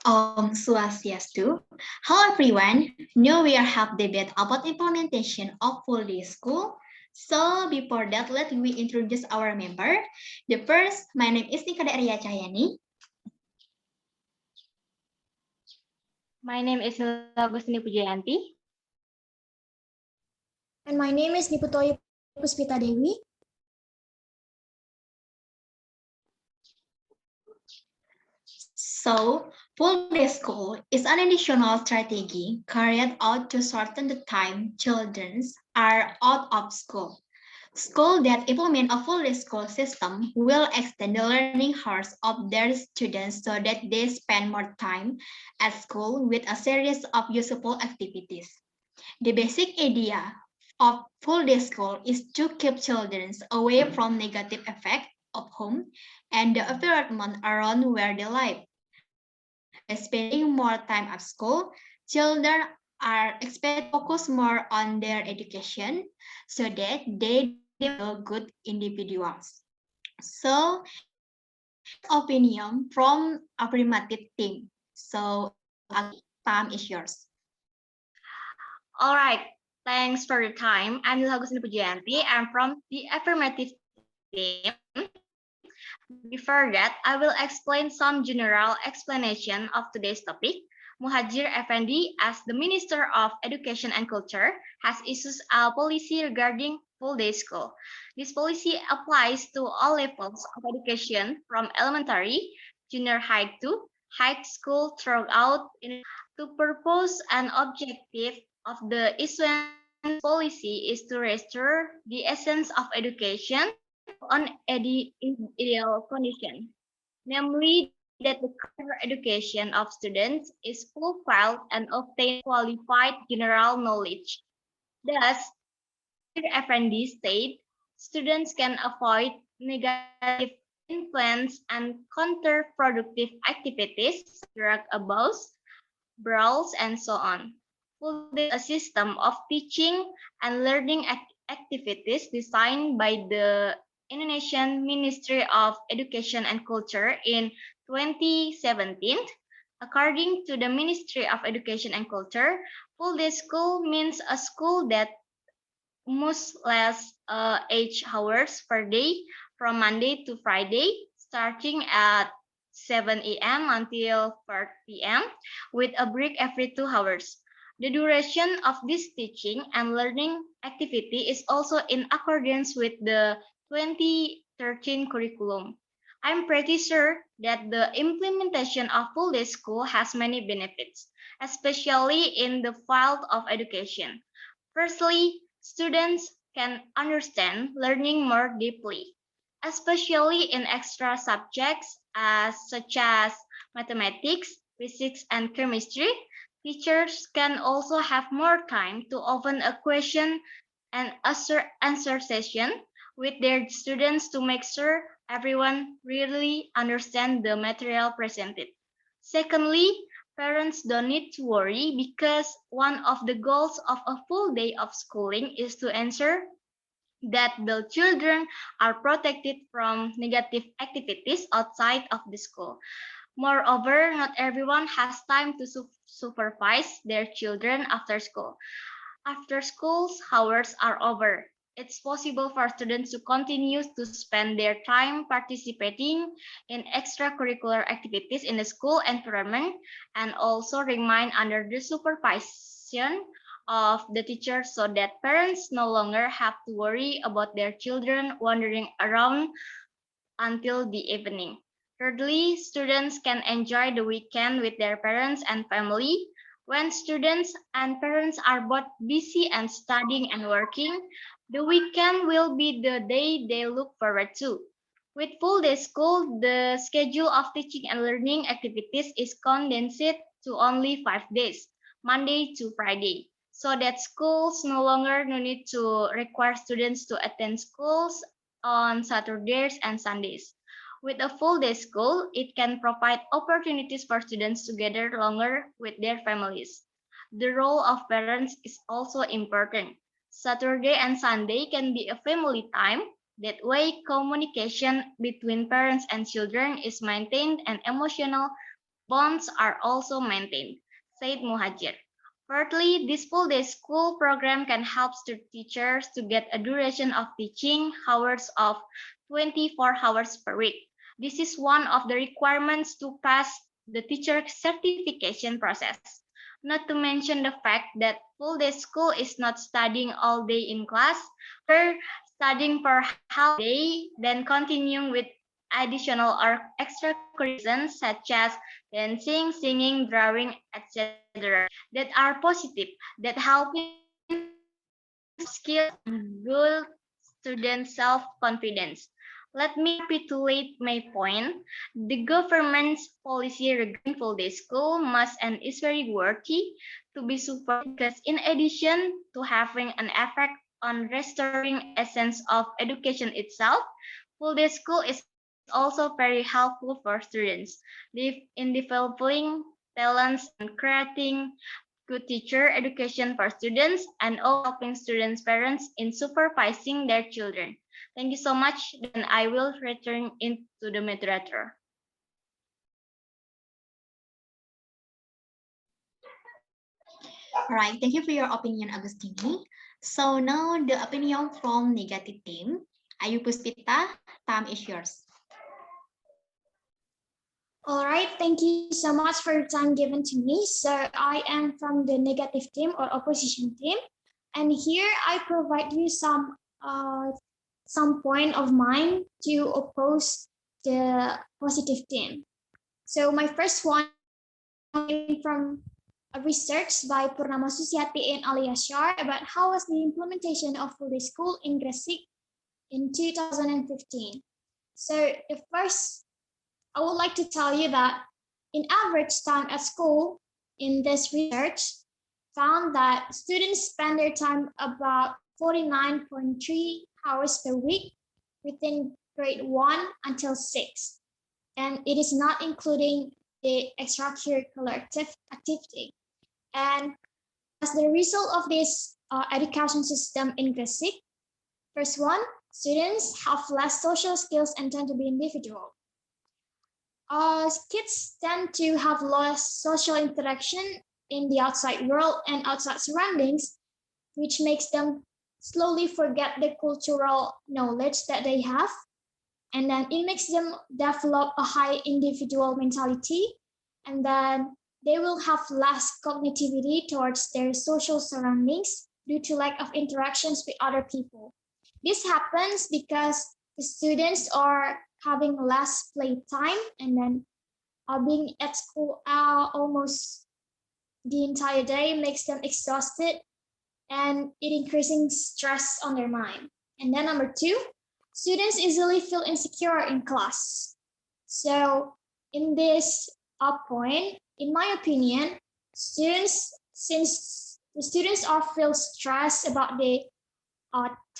Swastiastu. Hello everyone. Now we are have debate about implementation of full day school. So before that, let me introduce our member. The first, my name is Nika Arya Cahyani. My name is Nila Agustini Pujayanti. And my name is Niputoy Puspita Dewi. So, full day school is an additional strategy carried out to shorten the time children are out of school. Schools that implement a full day school system will extend the learning hours of their students so that they spend more time at school with a series of useful activities. The basic idea of full day school is to keep children away from negative effects of home and the environment around where they live. By spending more time at school, children are expected to focus more on their education so that they develop good individuals. So, here's opinion from affirmative team. So, time is yours. All right, thanks for your time. I'm Nila Agustini Pujayanti. I'm from the affirmative team. Before that, I will explain some general explanation of today's topic. Muhajir Effendi, as the Minister of Education and Culture, has issued a policy regarding full day school. This policy applies to all levels of education from elementary, junior high to high school throughout. The purpose and objective of the issuance policy is to restore the essence of education on ideal condition, namely that the core education of students is fulfilled and obtain qualified general knowledge. Thus, FND state, students can avoid negative influence and counterproductive activities, drug abuse, brawls, and so on. Full day a system of teaching and learning activities designed by the Indonesian Ministry of Education and Culture in 2017. According to the Ministry of Education and Culture, full day school means a school that must last 8 hours per day from Monday to Friday, starting at 7 a.m. until 4 p.m. with a break every 2 hours. The duration of this teaching and learning activity is also in accordance with the 2013 curriculum. I'm pretty sure that the implementation of full day school has many benefits, especially in the field of education. Firstly, students can understand learning more deeply, especially in extra subjects such as mathematics, physics, and chemistry. Teachers can also have more time to open a question and answer session with their students to make sure everyone really understands the material presented. Secondly, parents don't need to worry because one of the goals of a full day of schooling is to ensure that the children are protected from negative activities outside of the school. Moreover, not everyone has time to supervise their children after school. After school's hours are over, it's possible for students to continue to spend their time participating in extracurricular activities in the school environment and also remain under the supervision of the teacher so that parents no longer have to worry about their children wandering around until the evening. Thirdly, students can enjoy the weekend with their parents and family. When students and parents are both busy and studying and working, the weekend will be the day they look forward to. With full day school, the schedule of teaching and learning activities is condensed to only 5 days, Monday to Friday, so that schools no longer need to require students to attend schools on Saturdays and Sundays. With a full day school, it can provide opportunities for students to gather longer with their families. The role of parents is also important. Saturday and Sunday can be a family time. That way, communication between parents and children is maintained and emotional bonds are also maintained, said Muhajir. Thirdly, this full day school program can help teachers to get a duration of teaching hours of 24 hours per week. This is one of the requirements to pass the teacher certification process. Not to mention the fact that full day school is not studying all day in class, or studying for half day, then continuing with additional or extracurriculars such as dancing, singing, drawing, etc. that are positive, that helping skills and build student self-confidence. Let me recapitulate my point. The government's policy regarding full day school must and is very worthy to be supported because in addition to having an effect on restoring essence of education itself, full day school is also very helpful for students in developing talents and creating good teacher education for students and all helping students' parents in supervising their children. Thank you so much. Then I will return into the moderator. All right, thank you for your opinion, Agustini. So now the opinion from negative team. Ayu Puspita, time is yours. All right, thank you so much for your time given to me. So I am from the negative team or opposition team. And here I provide you some point of mine to oppose the positive team. So my first one came from a research by Purnama Susiati and Ali Ashar about how was the implementation of full day school in Gresik in 2015. So the first, I would like to tell you that in average time at school in this research found that students spend their time about 49.3 hours per week within grade 1 until 6. And it is not including the extracurricular activity. And as the result of this education system in Gresik, first one, students have less social skills and tend to be individual. Kids tend to have less social interaction in the outside world and outside surroundings, which makes them slowly forget the cultural knowledge that they have. And then it makes them develop a high individual mentality. And then they will have less cognitivity towards their social surroundings due to lack of interactions with other people. This happens because the students are having less playtime and then being at school almost the entire day makes them exhausted and it increasing stress on their mind. And then number two, students easily feel insecure in class. So in this point, in my opinion, since the students are feel stressed about the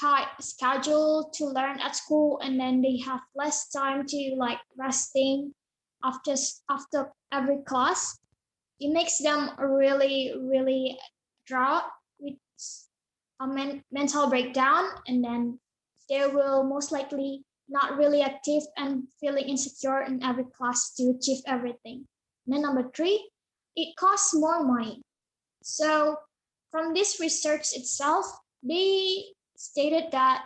tight schedule to learn at school, and then they have less time to like resting after every class, it makes them really drought with a mental breakdown, and then they will most likely not really active and feeling insecure in every class to achieve everything. And then number three, it costs more money. So from this research itself, they stated that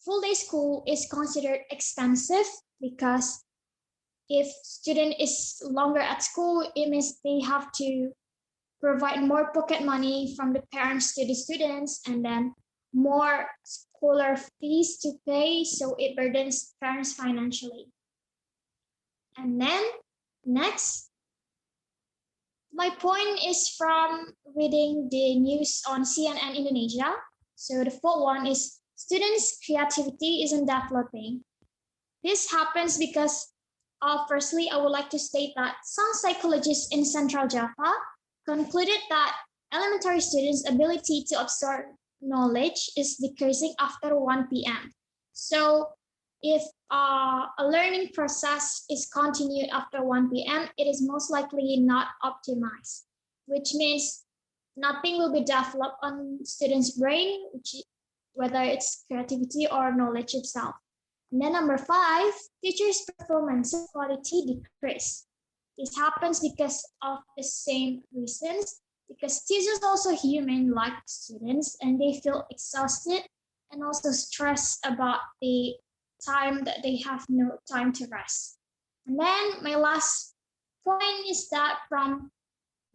full day school is considered expensive because if student is longer at school, it means they have to provide more pocket money from the parents to the students and then more scholar fees to pay, so it burdens parents financially. And then next, my point is from reading the news on CNN Indonesia. So the fourth one is students' creativity isn't developing. This happens because firstly, I would like to state that some psychologists in Central Java concluded that elementary students' ability to absorb knowledge is decreasing after 1 p.m. So if a learning process is continued after 1 p.m., it is most likely not optimized, which means nothing will be developed on students' brain, whether it's creativity or knowledge itself. And then number five, teachers' performance quality decrease. This happens because of the same reasons, because teachers are also human like students, and they feel exhausted and also stressed about the time that they have no time to rest. And then my last point is that from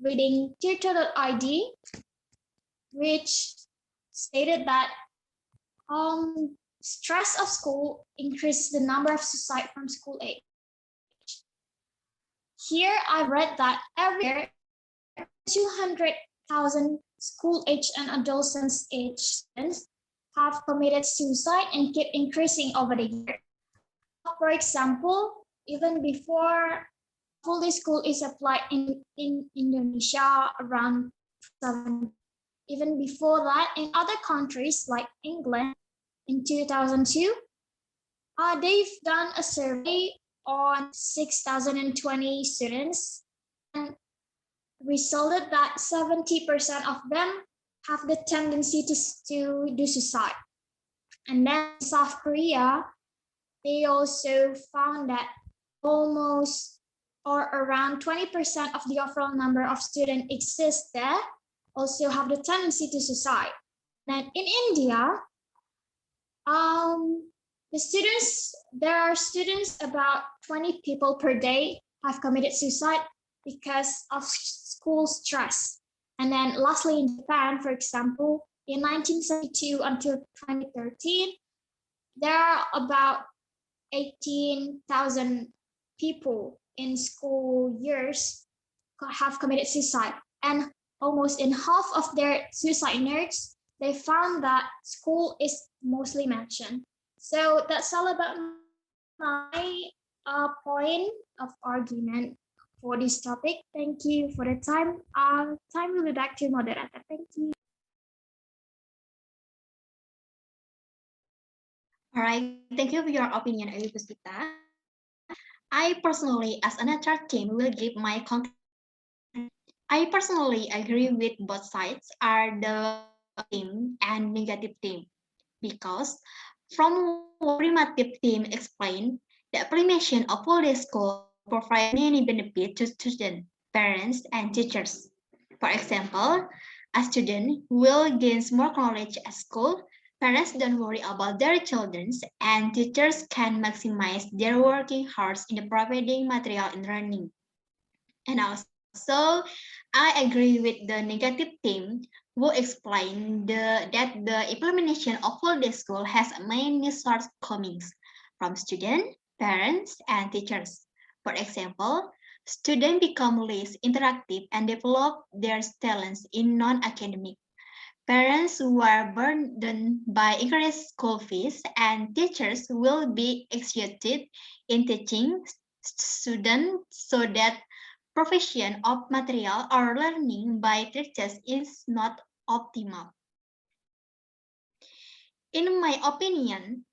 reading tutor.id, which stated that stress of school increases the number of suicide from school age. Here I read that every year 200,000 school age and adolescent age students have committed suicide and keep increasing over the year. For example, even before full day school is applied in Indonesia around 7, even before that in other countries like England in 2002, they've done a survey on 6,020 students and resulted that 70% of them have the tendency to do suicide. And then in South Korea, they also found that almost or around 20% of the overall number of students exist there also have the tendency to suicide. And in India, there are students about 20 people per day have committed suicide because of school stress. And then lastly, in Japan, for example, in 1972 until 2013, there are about 18,000 people in school years have committed suicide. And almost in half of their suicide notes, they found that school is mostly mentioned. So that's all about my point of argument for this topic. Thank you for the time. Time will be back to moderator. Thank you. All right, thank you for your opinion, Ayu Puspita. I personally, as an HR team, will give my conclusion. I personally agree with both sides are the team and negative team because from what primitive team explained, the implementation of full day school provide many benefits to students, parents, and teachers. For example, a student will gain more knowledge at school, parents don't worry about their children, and teachers can maximize their working hours in providing material and learning. And also, I agree with the negative team who explained that the implementation of full day school has many shortcomings from students, parents, and teachers. For example, students become less interactive and develop their talents in non-academic. Parents who are burdened by increased school fees and teachers will be exhausted in teaching students so that provision of material or learning by teachers is not optimal. In my opinion,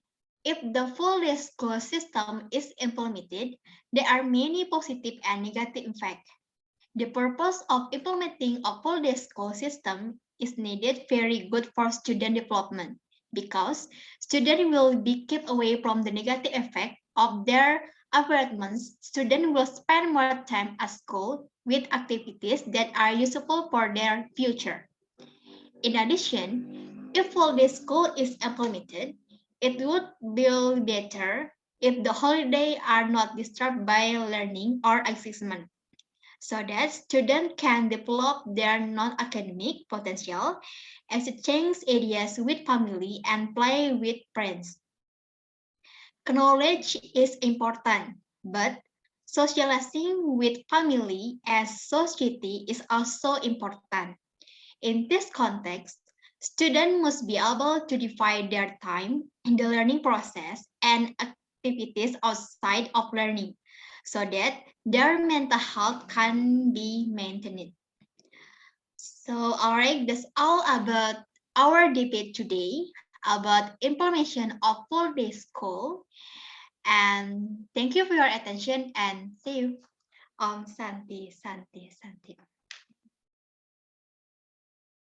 if the full day school system is implemented, there are many positive and negative effects. The purpose of implementing a full day school system is needed very good for student development because students will be kept away from the negative effect of their environments. Students will spend more time at school with activities that are useful for their future. In addition, if full day school is implemented, it would be better if the holidays are not disturbed by learning or assessment so that students can develop their non-academic potential, exchange ideas with family, and play with friends. Knowledge is important, but socializing with family and society is also important. In this context, students must be able to divide their time in the learning process and activities outside of learning so that their mental health can be maintained. So, all right, that's all about our debate today about information of full day school. And thank you for your attention and see you on Santi.